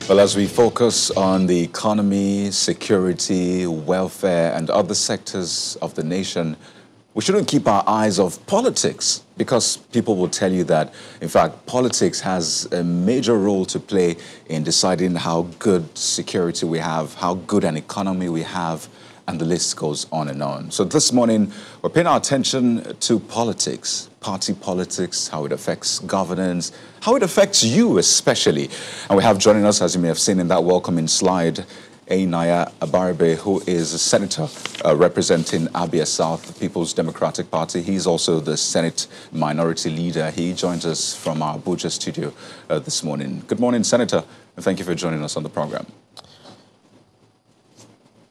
Well, as we focus on the economy, security, welfare, and other sectors of the nation, we shouldn't keep our eyes off politics, because people will tell you that, in fact, politics has a major role to play in deciding how good security we have, how good an economy we have, and the list goes on and on. So this morning, we're paying our attention to politics, party politics, how it affects governance, how it affects you especially. And we have joining us, as you may have seen in that welcoming slide, Abaribe, who is a senator representing Abia South, the People's Democratic Party. He's also the Senate Minority Leader. He joins us from our Abuja studio this morning. Good morning, Senator, and thank you for joining us on the program.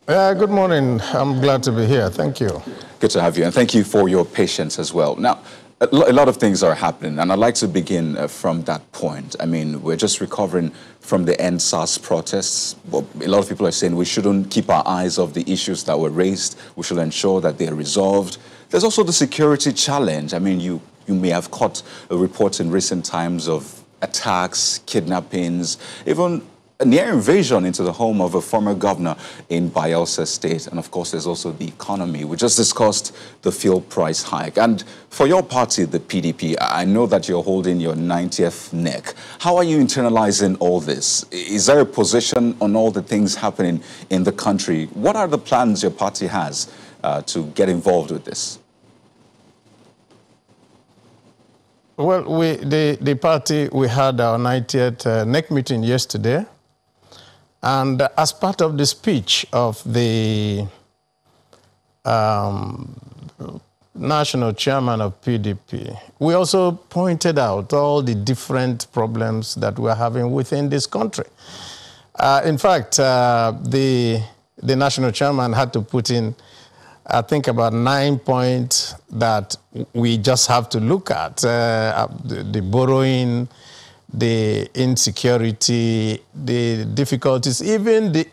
Good morning. I'm glad to be here. Thank you. Good to have you, and thank you for your patience as well. Now, a lot of things are happening, and I'd like to begin from that point. I mean, we're just recovering from the End SARS protests. Well, a lot of people are saying we shouldn't keep our eyes off the issues that were raised. We should ensure that they are resolved. There's also the security challenge. I mean, you may have caught reports in recent times of attacks, kidnappings, even a near invasion into the home of a former governor in Bayelsa State. And of course, there's also the economy. We just discussed the fuel price hike. And for your party, the PDP, I know that you're holding your 90th neck. How are you internalizing all this? Is there a position on all the things happening in the country? What are the plans your party has to get involved with this? Well, the party, we had our 90th NEC meeting yesterday. And as part of the speech of the national chairman of PDP, we also pointed out all the different problems that we're having within this country. In fact, the national chairman had to put in, I think, about 9 points that we just have to look at. The borrowing, the insecurity, the difficulties, even the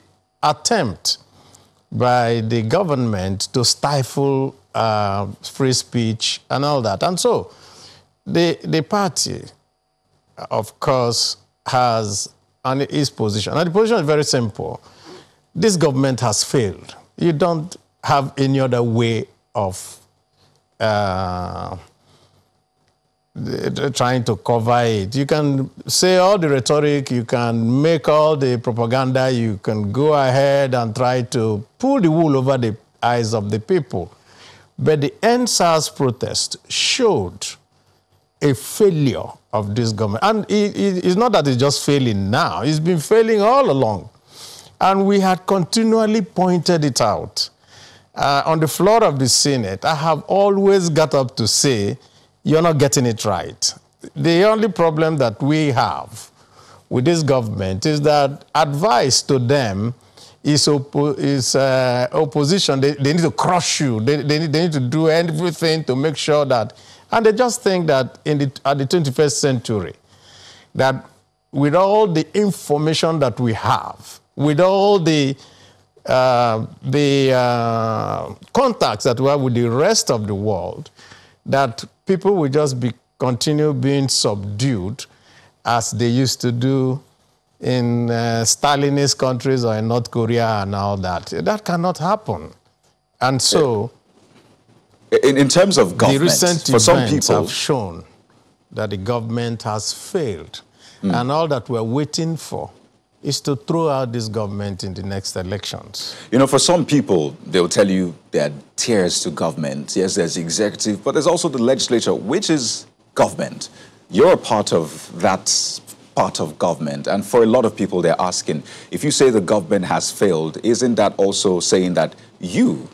attempt by the government to stifle free speech and all that. And so the party, of course, has its position. And the position is very simple. This government has failed. You don't have any other way of trying to cover it. You can say all the rhetoric, you can make all the propaganda, you can go ahead and try to pull the wool over the eyes of the people. But the End SARS protest showed a failure of this government. And it's not that it's just failing now, it's been failing all along. And we had continually pointed it out. On the floor of the Senate, I have always got up to say, you're not getting it right. The only problem that we have with this government is that advice to them is opposition. They need to crush you. They need to do everything to make sure that, and they just think that at the 21st century, that with all the information that we have, with all the contacts that we have with the rest of the world, that people will just continue being subdued as they used to do in Stalinist countries or in North Korea and all that. That cannot happen. And so, in terms of government, the recent for some events people have shown that the government has failed. And all that we're waiting for is to throw out this government in the next elections. You know, for some people, they'll tell you there are tiers to government. Yes, there's the executive, but there's also the legislature, which is government. You're a part of that part of government. And for a lot of people, they're asking, if you say the government has failed, isn't that also saying that you,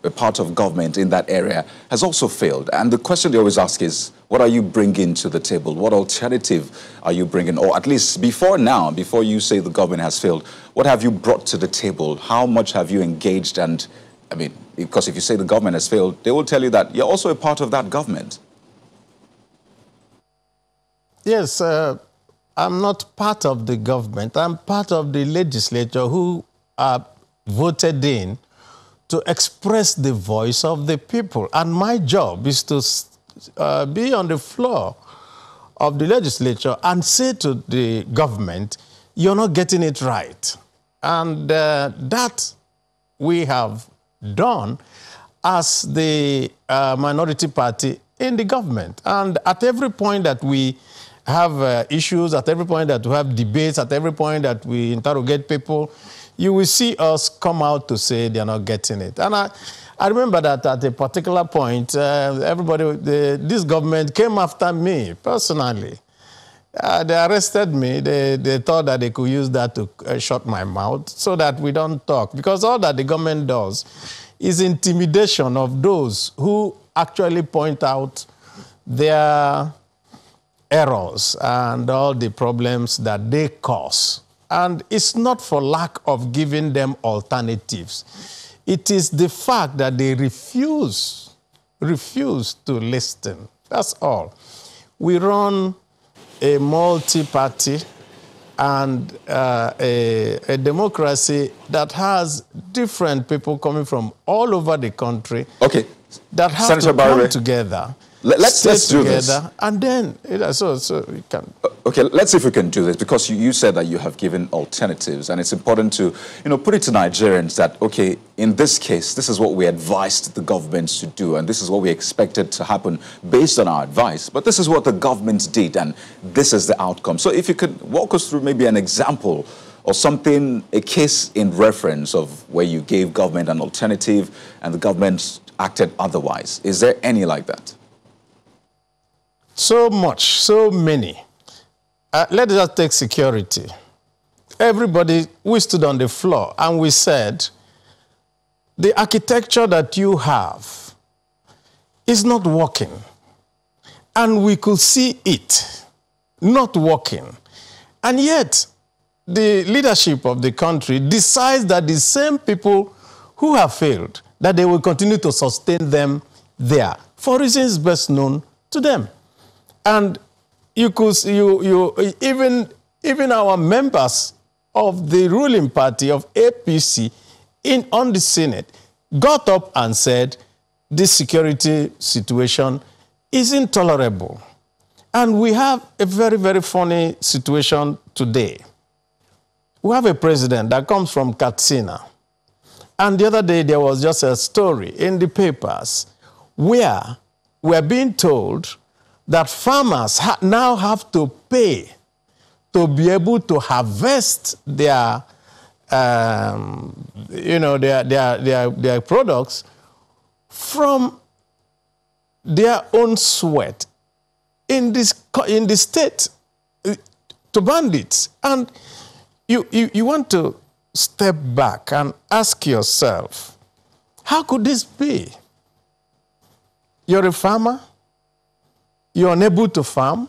a part of government in that area, has also failed? And the question they always ask is, what are you bringing to the table? What alternative are you bringing? Or at least before now, before you say the government has failed, what have you brought to the table? How much have you engaged? And I mean, because if you say the government has failed, they will tell you that you're also a part of that government. Yes, I'm not part of the government. I'm part of the legislature who are voted in to express the voice of the people. And my job is to be on the floor of the legislature and say to the government, you're not getting it right. And that we have done as the minority party in the government. And at every point that we have issues, at every point that we have debates, at every point that we interrogate people, you will see us come out to say they're not getting it. And I remember that at a particular point, this government came after me personally. They arrested me. They thought that they could use that to shut my mouth so that we don't talk. Because all that the government does is intimidation of those who actually point out their errors and all the problems that they cause. And it's not for lack of giving them alternatives. It is the fact that they refuse to listen. That's all. We run a multi-party and a democracy that has different people coming from all over the country. Okay. That have Senator to come Abaribe, together. Let's do this. And then, so we can. Okay, let's see if we can do this, because you said that you have given alternatives, and it's important to, put it to Nigerians that, okay, in this case, this is what we advised the government to do, and this is what we expected to happen based on our advice, but this is what the government did, and this is the outcome. So if you could walk us through maybe an example or something, a case in reference of where you gave government an alternative and the government acted otherwise. Is there any like that? So much, so many. Let us take security. Everybody, we stood on the floor and we said, the architecture that you have is not working. And we could see it not working. And yet, the leadership of the country decides that the same people who have failed, that they will continue to sustain them there for reasons best known to them. And you could, even our members of the ruling party of APC on the Senate got up and said, this security situation is intolerable. And we have a very, very funny situation today. We have a president that comes from Katsina. And the other day, there was just a story in the papers where we're being told that farmers now have to pay to be able to harvest their, their products from their own sweat in the state to bandits. And you want to step back and ask yourself, how could this be? You're a farmer. You're unable to farm.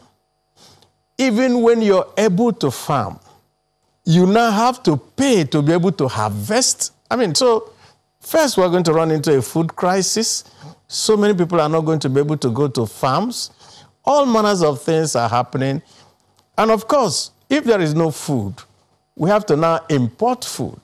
Even when you're able to farm, you now have to pay to be able to harvest. So first we're going to run into a food crisis. So many people are not going to be able to go to farms. All manners of things are happening. And of course, if there is no food, we have to now import food.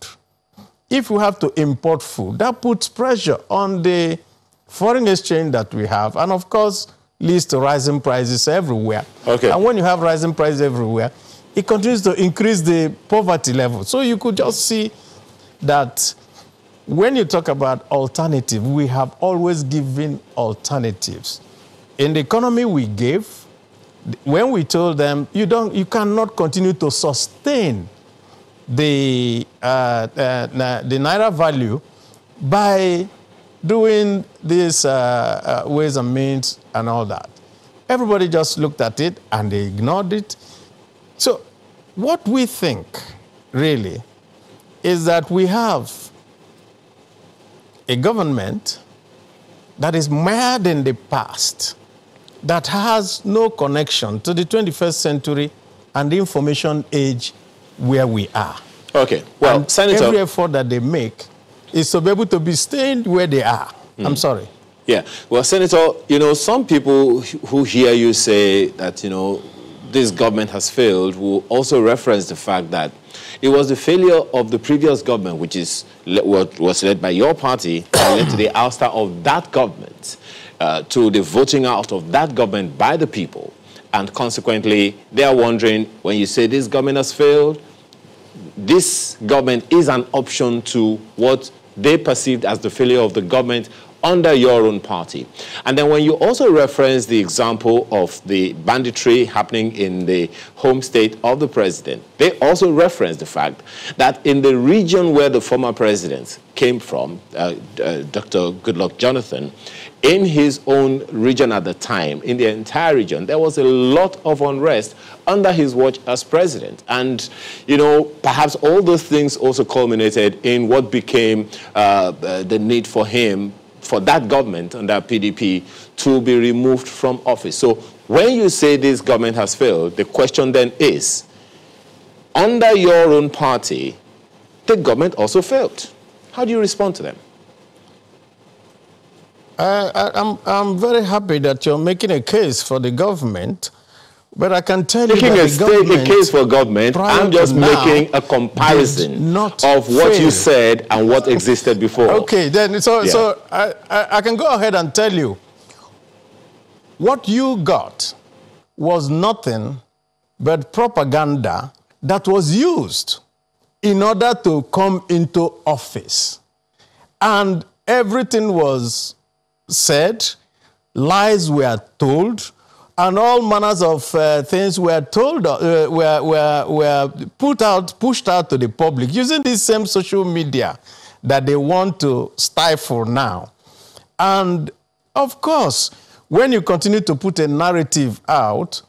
If we have to import food, that puts pressure on the foreign exchange that we have. And of course, leads to rising prices everywhere. Okay. And when you have rising prices everywhere, it continues to increase the poverty level. So you could just see that when you talk about alternative, we have always given alternatives. In the economy we gave, when we told them, you cannot continue to sustain the naira value by doing these ways and means and all that. Everybody just looked at it and they ignored it. So what we think, really, is that we have a government that is mired in the past, that has no connection to the 21st century and the information age where we are. Okay, well, and Senator, every effort that they make is to be able to be staying where they are. I'm sorry. Yeah, well, Senator, some people who hear you say that, this government has failed will also reference the fact that it was the failure of the previous government, which is what was led by your party, that led to the ouster of that government, to the voting out of that government by the people. And consequently, they are wondering, when you say this government has failed, this government is an option to what they perceived as the failure of the government under your own party. And then when you also reference the example of the banditry happening in the home state of the president, they also reference the fact that in the region where the former president came from, Dr. Goodluck Jonathan, in his own region at the time, in the entire region, there was a lot of unrest under his watch as president. And, you know, perhaps all those things also culminated in what became the need for him, for that government under PDP, to be removed from office. So when you say this government has failed, the question then is, under your own party, the government also failed. How do you respond to them? I'm very happy that you're making a case for the government, but I can tell you making that a case for government, I'm just making a comparison of what you said and what existed before. Okay, then so I can go ahead and tell you what you got was nothing but propaganda that was used in order to come into office. And everything was said, lies were told, and all manners of things were told, were pushed out to the public using this same social media that they want to stifle now. And of course, when you continue to put a narrative out,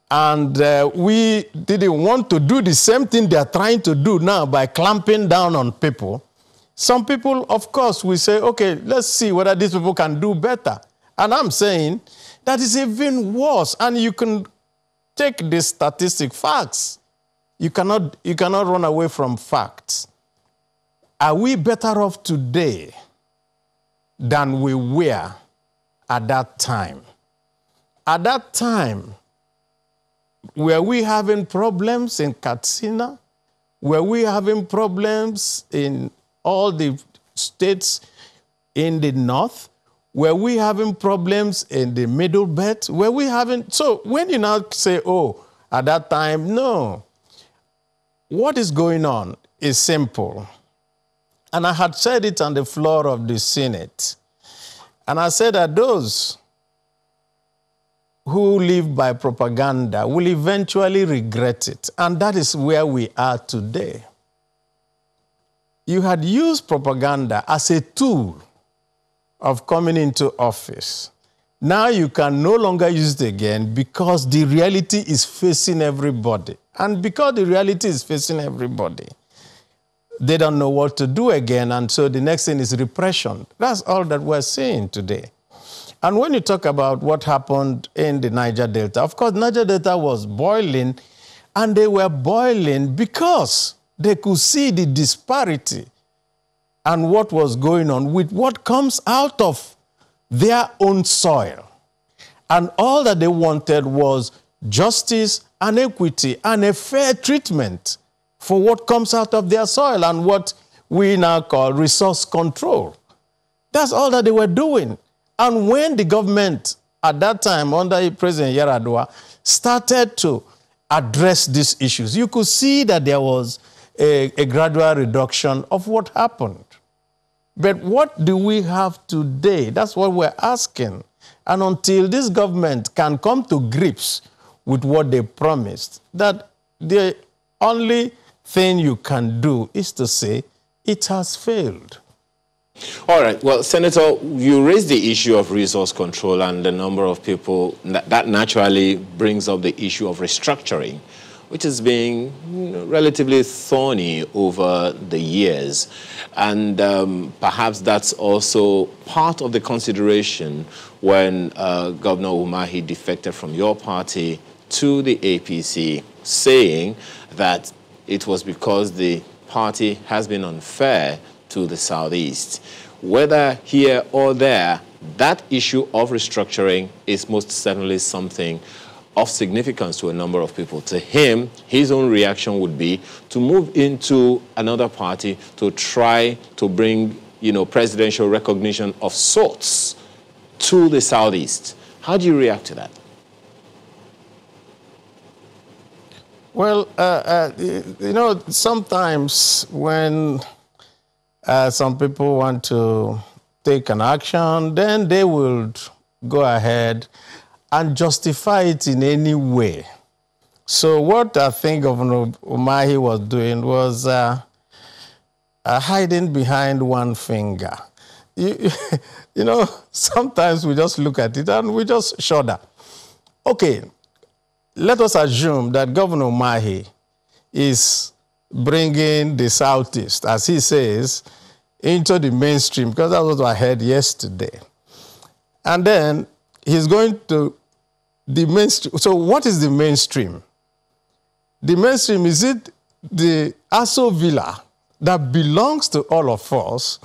and we didn't want to do the same thing they're trying to do now by clamping down on people, some people, of course, will say, okay, let's see whether these people can do better. And I'm saying that is even worse. And you can take the statistic facts. You cannot run away from facts. Are we better off today than we were at that time? At that time, were we having problems in Katsina? Were we having problems in all the states in the north? Were we having problems in the middle belt? Were we having... So when you now say, oh, at that time, no. What is going on is simple. And I had said it on the floor of the Senate. And I said that those who live by propaganda will eventually regret it. And that is where we are today. You had used propaganda as a tool of coming into office. Now you can no longer use it again because the reality is facing everybody. And because the reality is facing everybody, they don't know what to do again, and so the next thing is repression. That's all that we're seeing today. And when you talk about what happened in the Niger Delta, of course, Niger Delta was boiling, and they were boiling because they could see the disparity and what was going on with what comes out of their own soil. And all that they wanted was justice and equity and a fair treatment for what comes out of their soil and what we now call resource control. That's all that they were doing. And when the government at that time under President Yar'Adua started to address these issues, you could see that there was a gradual reduction of what happened. But what do we have today? That's what we're asking. And until this government can come to grips with what they promised, that the only thing you can do is to say it has failed. All right. Well, Senator, you raised the issue of resource control and the number of people. That naturally brings up the issue of restructuring, which is being relatively thorny over the years. And perhaps that's also part of the consideration when Governor Umahi defected from your party to the APC, saying that it was because the party has been unfair to the Southeast. Whether here or there, that issue of restructuring is most certainly something of significance to a number of people. To him, his own reaction would be to move into another party to try to bring, presidential recognition of sorts to the Southeast. How do you react to that? Well, you know, sometimes when some people want to take an action, then they will go ahead and justify it in any way. So what I think Governor Umahi was doing was hiding behind one finger. You know, sometimes we just look at it and we just shudder. Okay, let us assume that Governor Umahi is bringing the Southeast, as he says, into the mainstream, because that's what I heard yesterday. And then he's going to the mainstream. So what is the mainstream? The mainstream, is it the Aso Villa that belongs to all of us,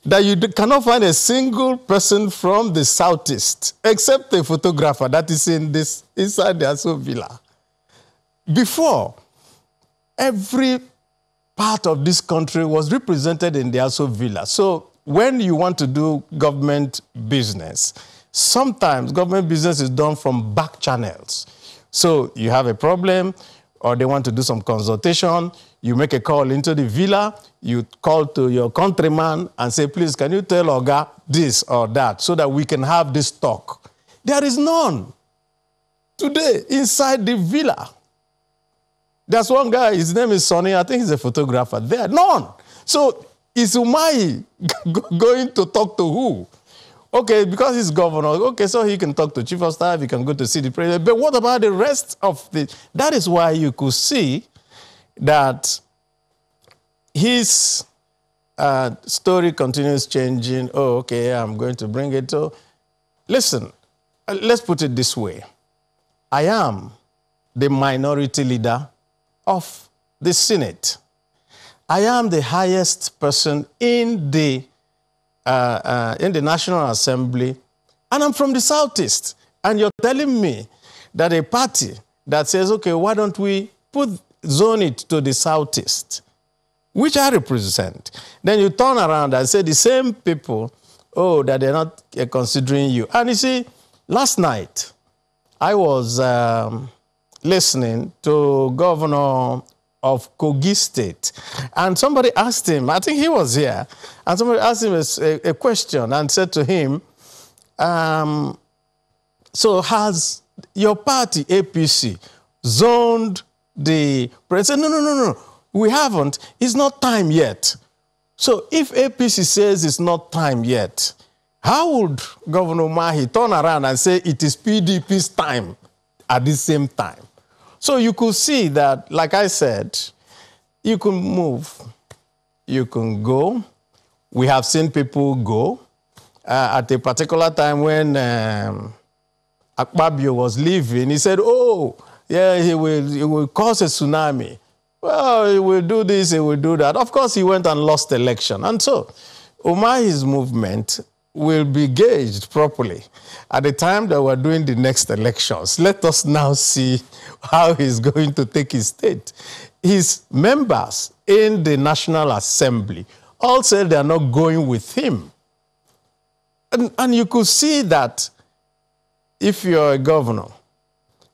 that you cannot find a single person from the Southeast, except a photographer that is inside the Aso Villa? Before, every part of this country was represented in the Aso Villa. So when you want to do government business, sometimes government business is done from back channels. So you have a problem, or they want to do some consultation, you make a call into the villa, you call to your countryman and say, please, can you tell Oga this or that so that we can have this talk? There is none today inside the villa. There's one guy, his name is Sonny, I think he's a photographer there. None. So is Umahi going to talk to who? Okay, because he's governor, okay, so he can talk to chief of staff, he can go to see the president. But what about the rest of the... That is why you could see that his story continues changing. Oh, okay, I'm going to bring it to... Listen, let's put it this way. I am the minority leader of the Senate. I am the highest person in the National Assembly, and I'm from the Southeast. And you're telling me that a party that says, okay, why don't we zone it to the Southeast, which I represent, then you turn around and say the same people, oh, that they're not considering you. And you see, last night, I was listening to Governor of Kogi State, and somebody asked him, I think he was here, and somebody asked him a question and said to him, so has your party, APC, zoned the president? No, we haven't. It's not time yet. So if APC says it's not time yet, how would Governor Umahi turn around and say it is PDP's time at the same time? So you could see that, like I said, you can move, you can go. We have seen people go. At a particular time when Akpabio was leaving, he said, oh, yeah, he will cause a tsunami. Well, he will do this, he will do that. Of course, he went and lost the election. And so, Umahi's movement will be gauged properly at the time that we're doing the next elections. Let us now see how he's going to take his state. His members in the National Assembly all said they are not going with him. And you could see that if you're a governor,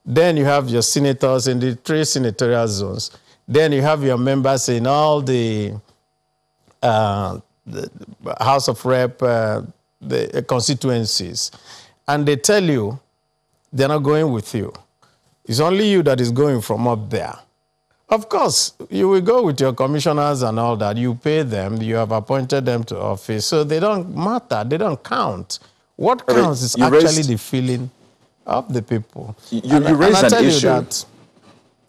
then you have your senators in the 3 senatorial zones, then you have your members in all the House of Rep, the constituencies, and they tell you they're not going with you. It's only you that is going from up there. Of course, you will go with your commissioners and all that. You pay them, you have appointed them to office, so they don't matter, they don't count. What counts is actually the feeling of the people. You raised an issue. That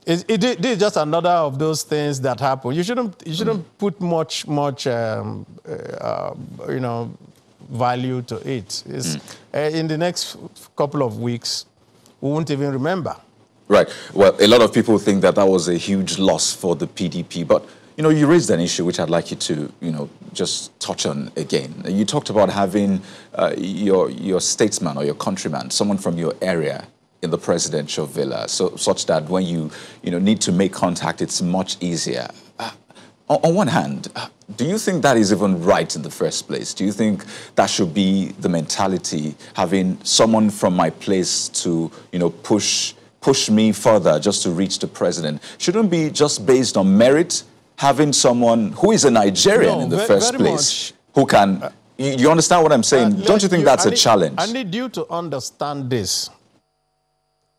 it is just another of those things that happen. You shouldn't put much value to it. In the next couple of weeks, we won't even remember. Right. Well, a lot of people think that that was a huge loss for the PDP. But, you raised an issue which I'd like you to, just touch on again. You talked about having your statesman or your countryman, someone from your area in the presidential villa, such that when you, need to make contact, it's much easier. On one hand, do you think that is even right in the first place? Do you think that should be the mentality, having someone from my place to, push push me further just to reach the president? Shouldn't be just based on merit, having someone who is a Nigerian in the first place, who can... You understand what I'm saying? Don't you think that's a challenge? I need you to understand this.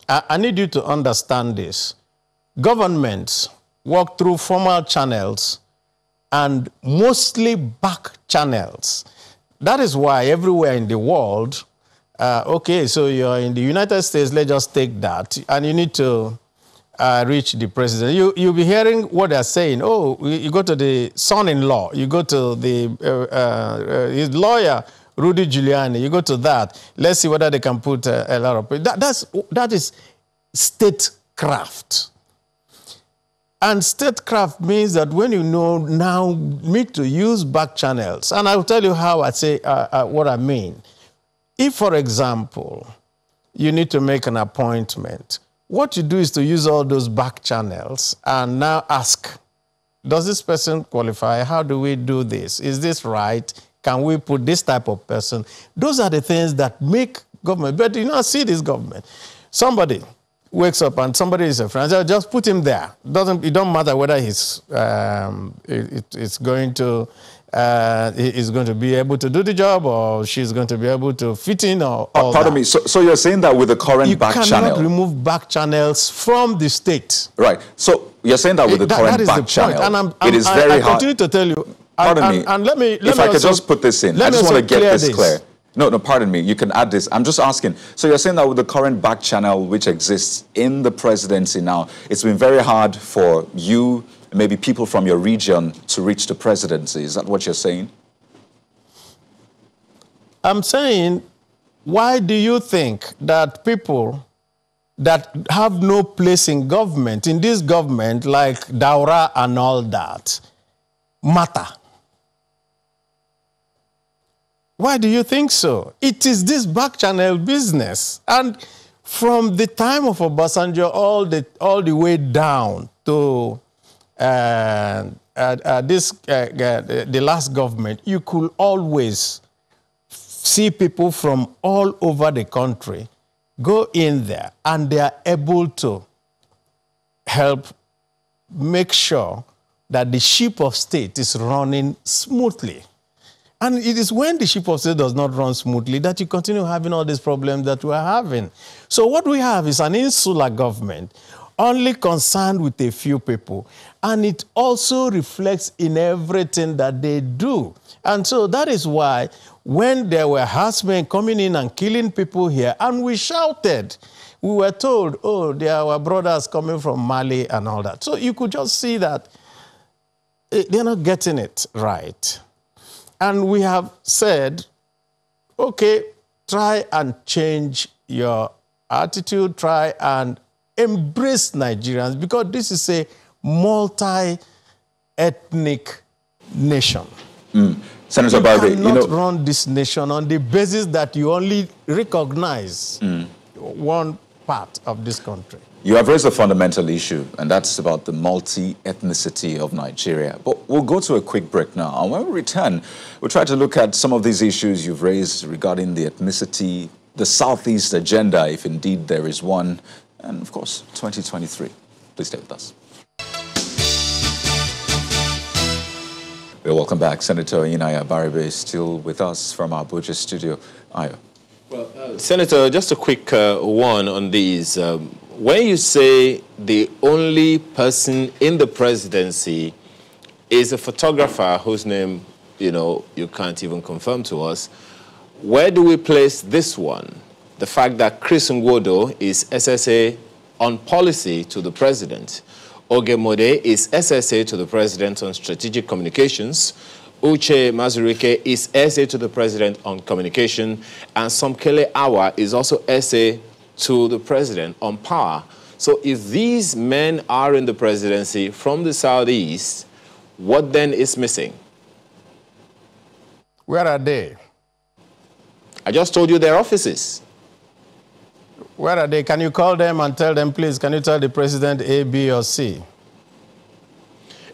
I need you to understand this. Governments work through formal channels and mostly back channels. That is why everywhere in the world, okay, so you're in the United States, let's just take that, and you need to reach the president. You'll be hearing what they're saying. Oh, you go to the son-in-law, you go to the his lawyer, Rudy Giuliani, you go to that. Let's see whether they can put a lot of... That is statecraft. And statecraft means that when you now need to use back channels, and I'll tell you how I say what I mean. If, for example, you need to make an appointment, what you do is to use all those back channels and now ask, does this person qualify? How do we do this? Is this right? Can we put this type of person? Those are the things that make government. But you see this government. Somebody wakes up and somebody is a friend. Just put him there. It don't matter whether he's going to be able to do the job or she's going to be able to fit in or all pardon me. So you're saying that with the current back channel, you cannot remove back channels from the state. Right. So you're saying that with the current back channel, it is very hard. I continue to tell you. Pardon me. And let me if I could just put this in, I just want to get this clear. No, pardon me. You can add this. I'm just asking. So you're saying that with the current back channel which exists in the presidency now, it's been very hard for you, maybe people from your region, to reach the presidency. Is that what you're saying? I'm saying, why do you think that people that have no place in government, in this government, like Daura and all that, matter? Why do you think so? It is this back channel business. And from the time of Obasanjo all the way down to the last government, you could always see people from all over the country go in there, and they are able to help make sure that the ship of state is running smoothly. And it is when the ship of state does not run smoothly that you continue having all these problems that we are having. So what we have is an insular government only concerned with a few people. And it also reflects in everything that they do. And so that is why when there were herdsmen coming in and killing people here, and we shouted, we were told, oh, they are our brothers coming from Mali and all that. So you could just see that they're not getting it right. And we have said, okay, try and change your attitude, try and embrace Nigerians, because this is a multi-ethnic nation. Senator Abaribe, you cannot run this nation on the basis that you only recognize one part of this country. You have raised a fundamental issue, and that's about the multi-ethnicity of Nigeria. But we'll go to a quick break now. And when we return, we'll try to look at some of these issues you've raised regarding the ethnicity, the Southeast agenda, if indeed there is one, and of course, 2023. Please stay with us. Welcome back. Senator Inaya Abaribe is still with us from our Abuja studio. Ayo. Well, Senator, just a quick one on these. When you say the only person in the presidency is a photographer whose name, you can't even confirm to us, where do we place this one? The fact that Chris Ngwodo is SSA on policy to the president. Oge Mode is SSA to the president on strategic communications. Uche Mazurike is SA to the president on communication. And Somkele Awa is also SA to the president on power. So if these men are in the presidency from the Southeast, what then is missing? Where are they? I just told you their offices. Where are they? Can you call them and tell them, please, can you tell the president A, B, or C?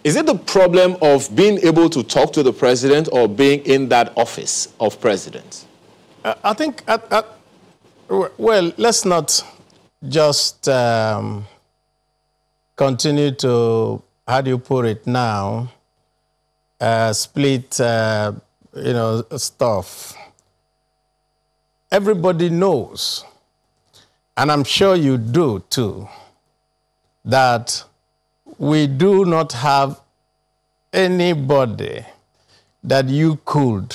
Is it the problem of being able to talk to the president or being in that office of president? I think, well, let's not just continue to, how do you put it now, split, stuff. Everybody knows, and I'm sure you do too, that we do not have anybody that you could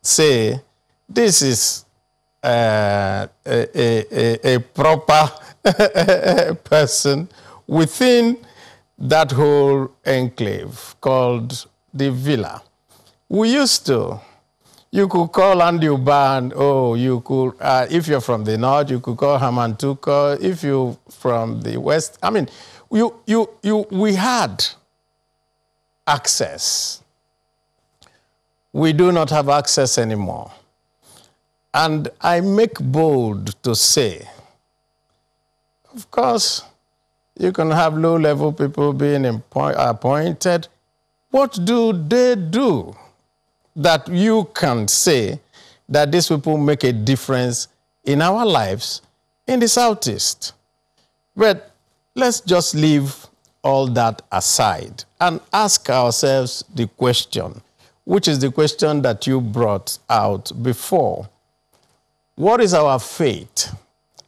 say this is a proper person within that whole enclave called the villa. We used to. You could call Andy Uban, you could, if you're from the north, you could call Haman Tuko. If you're from the west, I mean, we had access. We do not have access anymore. And I make bold to say, of course, you can have low-level people being appointed. What do they do that you can say that these people make a difference in our lives in the Southeast? But let's just leave all that aside and ask ourselves the question, which is the question that you brought out before. What is our fate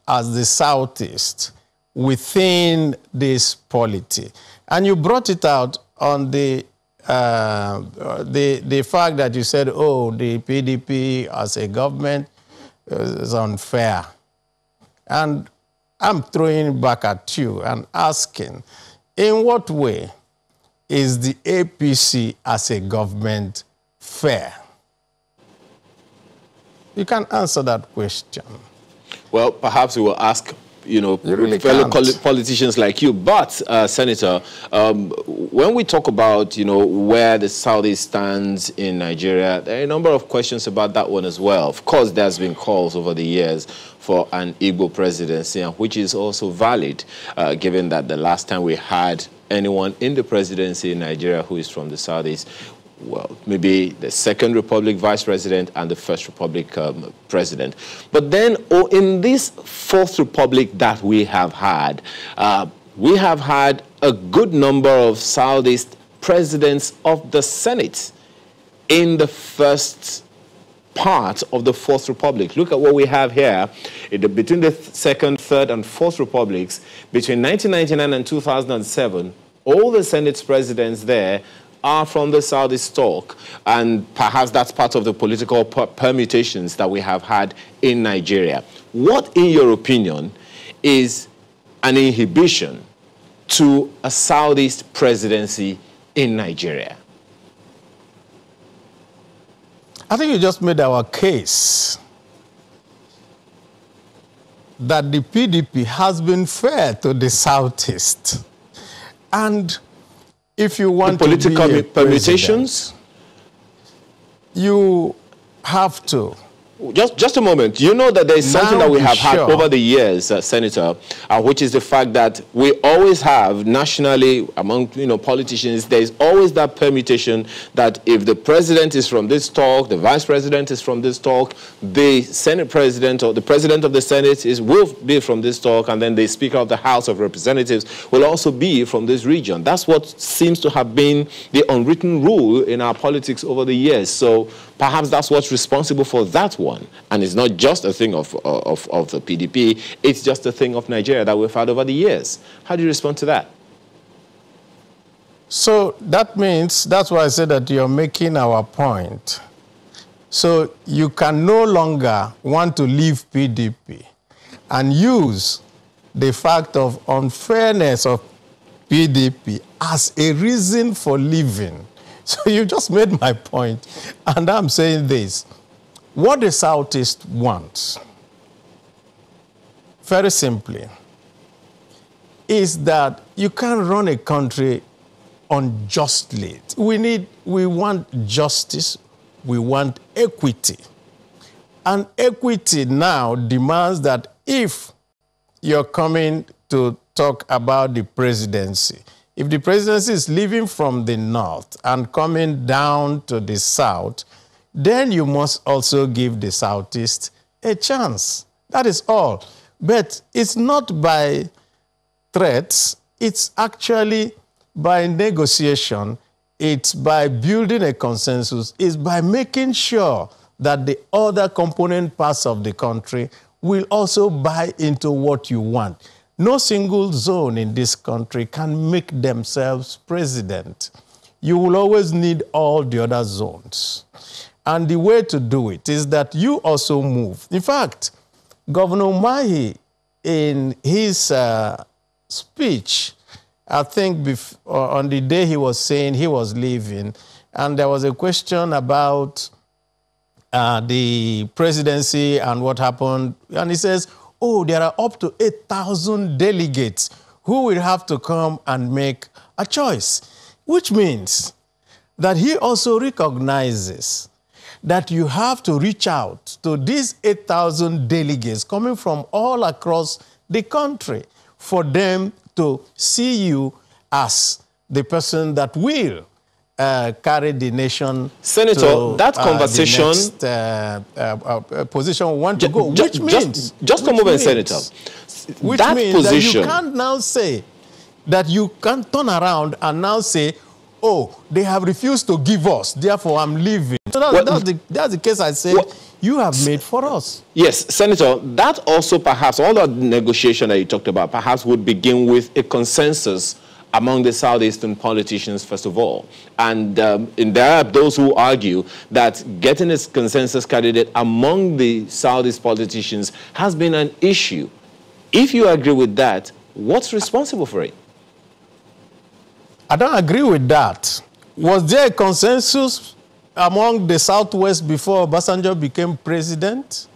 as the Southeast within this polity? And you brought it out on the fact that you said, the PDP as a government is unfair. And I'm throwing back at you and asking, in what way is the APC as a government fair? You can answer that question. Well, perhaps we will ask, fellow politicians like you. But, Senator, when we talk about, where the Southeast stands in Nigeria, there are a number of questions about that one as well. Of course, there's been calls over the years for an Igbo presidency, which is also valid, given that the last time we had anyone in the presidency in Nigeria who is from the Southeast, well, maybe the Second Republic Vice President and the First Republic President. But then, in this Fourth Republic that we have had a good number of Southeast presidents of the Senate in the first part of the Fourth Republic. Look at what we have here. Between the Second, Third, and Fourth Republics, between 1999 and 2007, all the Senate presidents there are from the Southeast stock, and perhaps that's part of the political permutations that we have had in Nigeria. What, in your opinion, is an inhibition to a Southeast presidency in Nigeria? I think you just made our case that the PDP has been fair to the Southeast. And if you want the political to be a permutations, you have to. Just a moment. You know that there is something that we have had over the years, Senator, which is the fact that we always have nationally among politicians. There is always that permutation that if the president is from this talk, the vice president is from this talk, the Senate president or the president of the Senate will be from this talk, and then the Speaker of the House of Representatives will also be from this region. That's what seems to have been the unwritten rule in our politics over the years. So perhaps that's what's responsible for that one. And it's not just a thing of the PDP, it's just a thing of Nigeria that we've had over the years. How do you respond to that? So that means, that's why I said that you're making our point. So you can no longer want to leave PDP and use the fact of unfairness of PDP as a reason for leaving. So you just made my point, and I'm saying this. What the Southeast wants, very simply, is that you can't run a country unjustly. We want justice, we want equity. And equity now demands that if you're coming to talk about the presidency, if the presidency is leaving from the north and coming down to the south, then you must also give the Southeast a chance. That is all. But it's not by threats, it's actually by negotiation, it's by building a consensus, it's by making sure that the other component parts of the country will also buy into what you want. No single zone in this country can make themselves president. You will always need all the other zones. And the way to do it is that you also move. In fact, Governor Mahi, in his speech, I think on the day he was saying he was leaving, and there was a question about the presidency and what happened, and he says, oh, there are up to 8,000 delegates who will have to come and make a choice, which means that he also recognizes that you have to reach out to these 8,000 delegates coming from all across the country for them to see you as the person that will carry the nation. Senator, to, that conversation, the next, position we want to go, which means... Just a moment, Senator. Which that means position, that you can't now say that you can't turn around and now say, oh, they have refused to give us, therefore I'm leaving. So that's the case I said you have made for us. Yes, Senator, that also perhaps, all the negotiation that you talked about, perhaps would begin with a consensus among the Southeastern politicians, first of all. And there are those who argue that getting a consensus candidate among the Southeast politicians has been an issue. If you agree with that, what's responsible for it? I don't agree with that. Was there a consensus among the Southwest before Obasanjo became president?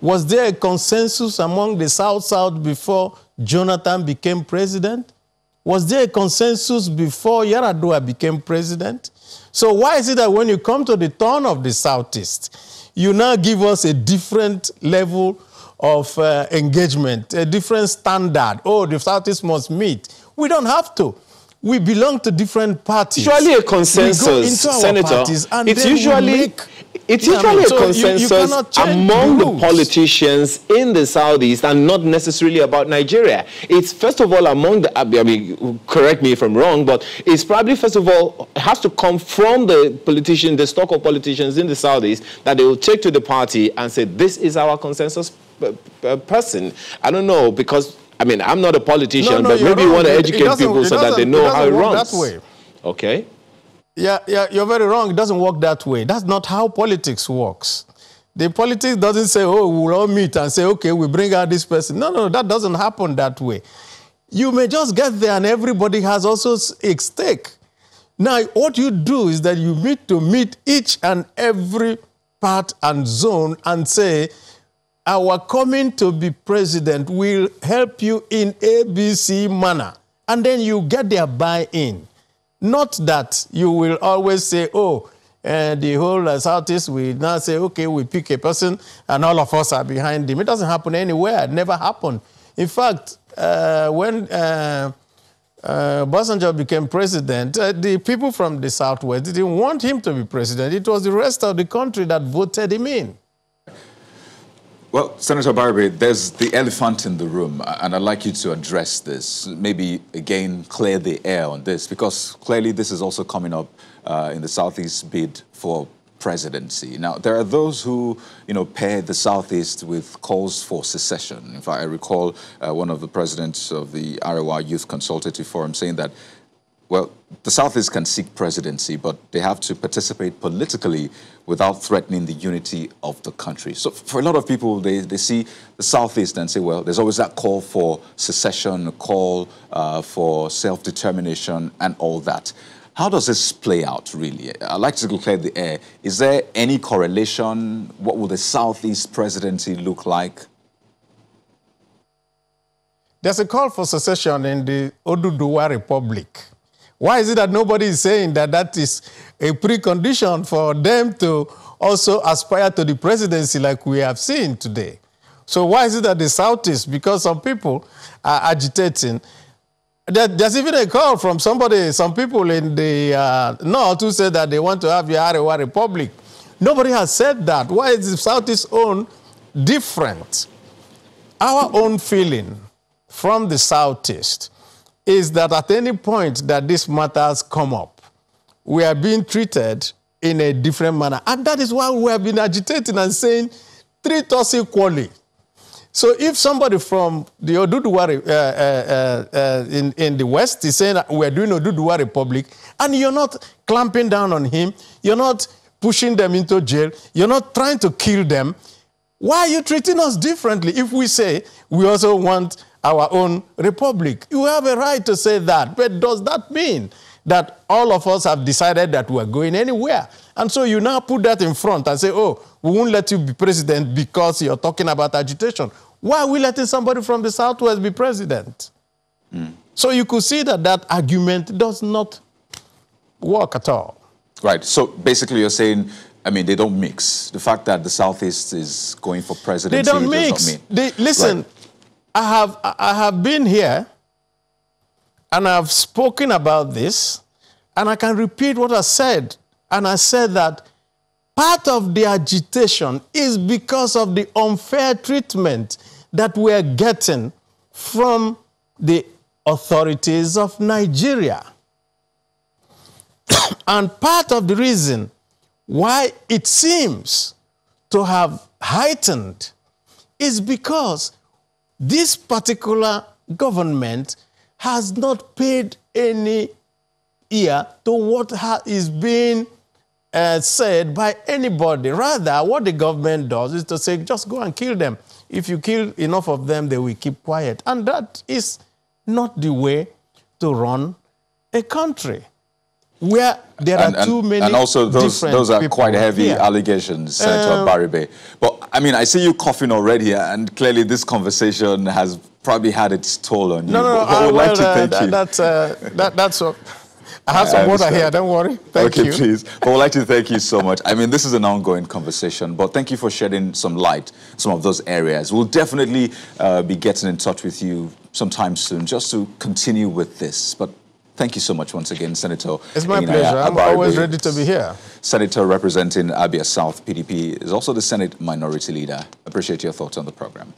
Was there a consensus among the South-South before Jonathan became president? Was there a consensus before Yar'Adua became president? So why is it that when you come to the turn of the Southeast, you now give us a different level of engagement, a different standard? Oh, the Southeast must meet. We don't have to. We belong to different parties. Usually a consensus, Senator, it's usually a consensus among the politicians in the Southeast and not necessarily about Nigeria. It's first of all among the, I mean, correct me if I'm wrong, but it's probably first of all has to come from the politicians, the stock of politicians in the Southeast that they will take to the party and say, this is our consensus person. I don't know, because I mean, I'm not a politician, but maybe you want to educate people so that they know how it runs. That way. Okay. Yeah, you're very wrong. It doesn't work that way. That's not how politics works. The politics doesn't say, oh, we'll all meet and say, okay, we bring out this person. No, that doesn't happen that way. You may just get there and everybody has also a stake. Now, what you do is that you meet each and every part and zone and say, our coming to be president will help you in ABC manner. And then you get their buy-in. Not that you will always say, oh, the whole Southeast will now say, okay, we pick a person and all of us are behind him. It doesn't happen anywhere. It never happened. In fact, when Obasanjo became president, the people from the Southwest didn't want him to be president. It was the rest of the country that voted him in. Well, Senator Abaribe, there's the elephant in the room, and I'd like you to address this, maybe, again, clear the air on this, because clearly this is also coming up in the Southeast bid for presidency. Now, there are those who, pair the Southeast with calls for secession. In fact, I recall one of the presidents of the Arewa Youth Consultative Forum saying that, well, the Southeast can seek presidency, but they have to participate politically without threatening the unity of the country. So for a lot of people, they see the Southeast and say, well, there's always that call for secession, a call for self-determination and all that. How does this play out, really? I'd like to clear the air. Is there any correlation? What will the Southeast presidency look like? There's a call for secession in the Oduduwa Republic. Why is it that nobody is saying that that is a precondition for them to also aspire to the presidency like we have seen today? So why is it that the Southeast, because some people are agitating, there's even a call from somebody, some people in the North who said that they want to have the Arewa Republic. Nobody has said that. Why is the Southeast own different? Our own feeling from the Southeast is that at any point that these matters come up, we are being treated in a different manner. And that is why we have been agitating and saying, treat us equally. So if somebody from the Oduduwa in the West is saying that we're doing Oduduwa Republic, and you're not clamping down on him, you're not pushing them into jail, you're not trying to kill them, why are you treating us differently if we say we also want our own republic? You have a right to say that, but does that mean that all of us have decided that we're going anywhere? And so you now put that in front and say, oh, we won't let you be president because you're talking about agitation. Why are we letting somebody from the Southwest be president? So you could see that that argument does not work at all. Right. So basically you're saying, I mean, they don't mix. The fact that the Southeast is going for presidency They don't mix. Listen, right. I have been here and I've spoken about this, and I can repeat what I said. And I said that part of the agitation is because of the unfair treatment that we're getting from the authorities of Nigeria. And part of the reason why it seems to have heightened is because this particular government has not paid any ear to what is being said by anybody. Rather, what the government does is to say, just go and kill them. If you kill enough of them, they will keep quiet. And that is not the way to run a country, where there are too many. And also, those are quite heavy allegations, Senator Abaribe. But I mean, I see you coughing already, and clearly this conversation has probably had its toll on you. No, I would like to thank you. That's what. I have some water here, don't worry. Thank you. Okay, please. But I would like to thank you so much. I mean, this is an ongoing conversation, but thank you for shedding some light on some of those areas. We'll definitely be getting in touch with you sometime soon just to continue with this. But thank you so much once again, Senator. It's my pleasure. I'm always ready to be here. Senator representing Abia South PDP is also the Senate Minority Leader. Appreciate your thoughts on the program.